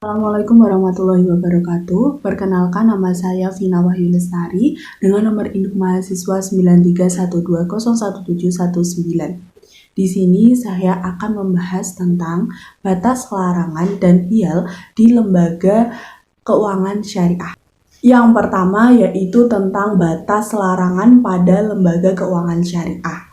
Assalamualaikum warahmatullahi wabarakatuh. Perkenalkan, nama saya Vina Wahyu Lestari dengan nomor induk mahasiswa 9312011719. Di sini saya akan membahas tentang batas larangan dan hial di lembaga keuangan syariah. Yang pertama yaitu tentang batas larangan pada lembaga keuangan syariah.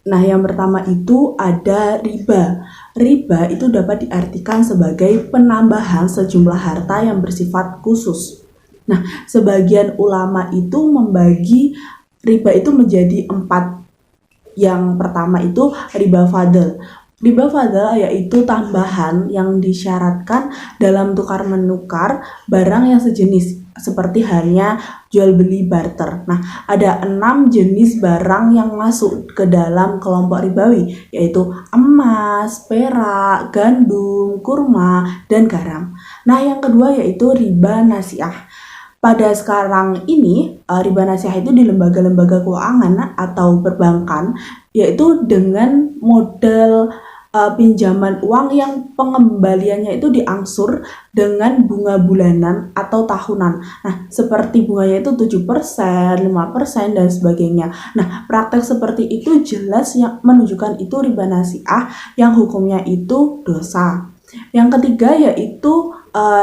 Nah, yang pertama itu ada riba. Riba itu dapat diartikan sebagai penambahan sejumlah harta yang bersifat khusus. Nah, sebagian ulama itu membagi riba itu menjadi 4. Yang pertama itu riba fadl. Riba fadl yaitu tambahan yang disyaratkan dalam tukar menukar barang yang sejenis, seperti halnya jual beli barter. Nah, ada 6 jenis barang yang masuk ke dalam kelompok ribawi, yaitu emas, perak, gandum, kurma, dan garam. Nah, yang kedua yaitu riba nasiah. Pada sekarang ini, riba nasiah itu di lembaga-lembaga keuangan atau perbankan, yaitu dengan model pinjaman uang yang pengembaliannya itu diangsur dengan bunga bulanan atau tahunan. Nah, seperti bunganya itu 7%, 5%, dan sebagainya. Nah, praktek seperti itu jelas yang menunjukkan itu riba nasiah yang hukumnya itu dosa. Yang ketiga yaitu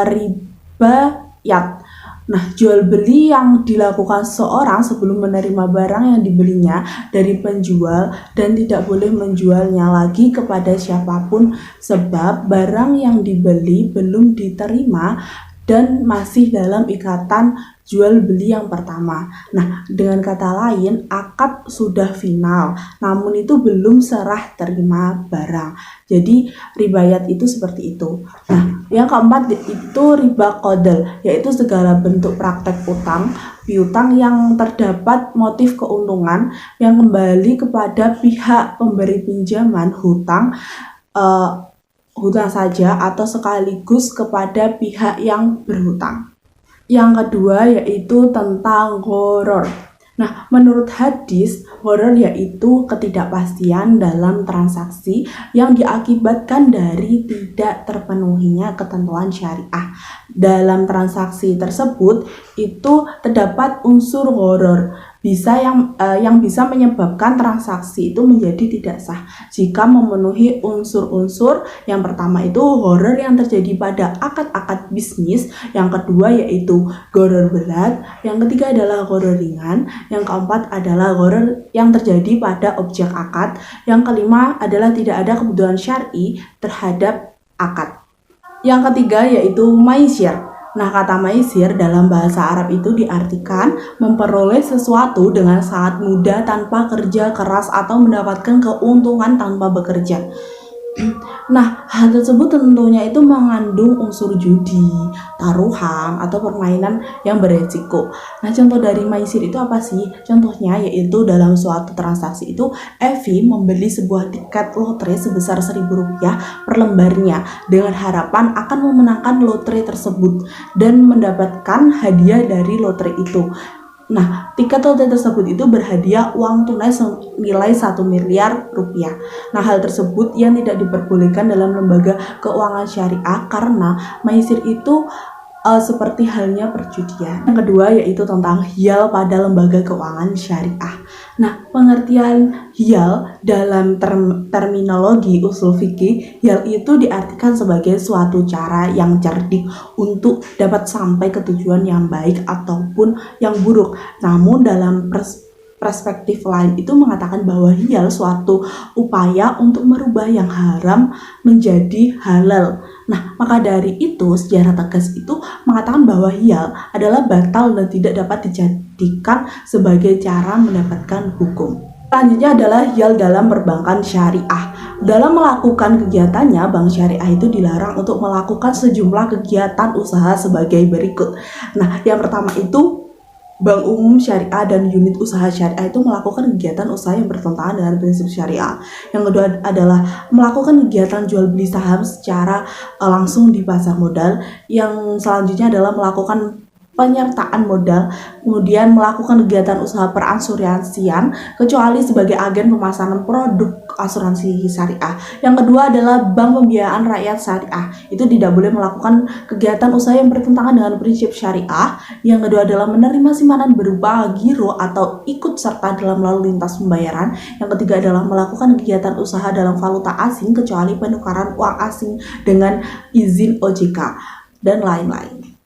riba yat. Nah, jual beli yang dilakukan seseorang sebelum menerima barang yang dibelinya dari penjual dan tidak boleh menjualnya lagi kepada siapapun sebab barang yang dibeli belum diterima dan masih dalam ikatan jual beli yang pertama. Nah, dengan kata lain, akad sudah final, namun itu belum serah terima barang. Jadi, ribayat itu seperti itu. Nah, yang keempat itu riba qadl, yaitu segala bentuk praktek utang, piutang yang terdapat motif keuntungan yang kembali kepada pihak pemberi pinjaman hutang saja atau sekaligus kepada pihak yang berhutang. Yang kedua yaitu tentang gharar. Nah, menurut hadis, gharar yaitu ketidakpastian dalam transaksi yang diakibatkan dari tidak terpenuhinya ketentuan syariah. Dalam transaksi tersebut itu terdapat unsur gharar yang bisa menyebabkan transaksi itu menjadi tidak sah jika memenuhi unsur-unsur. Yang pertama itu gharar yang terjadi pada akad-akad bisnis, yang kedua yaitu gharar berat, yang ketiga adalah gharar ringan, yang keempat adalah gharar yang terjadi pada objek akad, yang kelima adalah tidak ada kebutuhan syar'i terhadap akad. Yang ketiga yaitu maisir. Nah, kata maisir dalam bahasa Arab itu diartikan memperoleh sesuatu dengan sangat mudah tanpa kerja keras atau mendapatkan keuntungan tanpa bekerja. Nah, hal tersebut tentunya itu mengandung unsur judi, taruhan, atau permainan yang beresiko. Nah, contoh dari maisir itu apa sih? Contohnya yaitu dalam suatu transaksi itu Evi membeli sebuah tiket lotre sebesar Rp1.000 per lembarnya dengan harapan akan memenangkan lotre tersebut dan mendapatkan hadiah dari lotre itu. Nah, tiket lotre tersebut itu berhadiah uang tunai senilai 1 miliar rupiah. Nah, hal tersebut yang tidak diperbolehkan dalam lembaga keuangan syariah karena maisir itu seperti halnya perjudian. Yang kedua yaitu tentang hiyal pada lembaga keuangan syariah. Nah, pengertian hiyal dalam terminologi usul fikih, hiyal itu diartikan sebagai suatu cara yang cerdik untuk dapat sampai ke tujuan yang baik ataupun yang buruk. Namun dalam perspektif lain itu mengatakan bahwa hiyal suatu upaya untuk merubah yang haram menjadi halal. Nah, maka dari itu sejarah tegas itu mengatakan bahwa hiyal adalah batal dan tidak dapat dijadikan sebagai cara mendapatkan hukum. Selanjutnya adalah hiyal dalam perbankan syariah. Dalam melakukan kegiatannya, bank syariah itu dilarang untuk melakukan sejumlah kegiatan usaha sebagai berikut. Nah, yang pertama itu Bank Umum Syariah dan unit usaha syariah itu melakukan kegiatan usaha yang bertentangan dengan prinsip syariah. Yang kedua adalah melakukan kegiatan jual beli saham secara langsung di pasar modal. Yang selanjutnya adalah melakukan penyertaan modal, kemudian melakukan kegiatan usaha perasuransian kecuali sebagai agen pemasaran produk asuransi syariah. Yang kedua adalah bank pembiayaan rakyat syariah. Itu tidak boleh melakukan kegiatan usaha yang bertentangan dengan prinsip syariah. Yang kedua adalah menerima simpanan berupa giro atau ikut serta dalam lalu lintas pembayaran. Yang ketiga adalah melakukan kegiatan usaha dalam valuta asing kecuali penukaran uang asing dengan izin OJK dan lain-lain.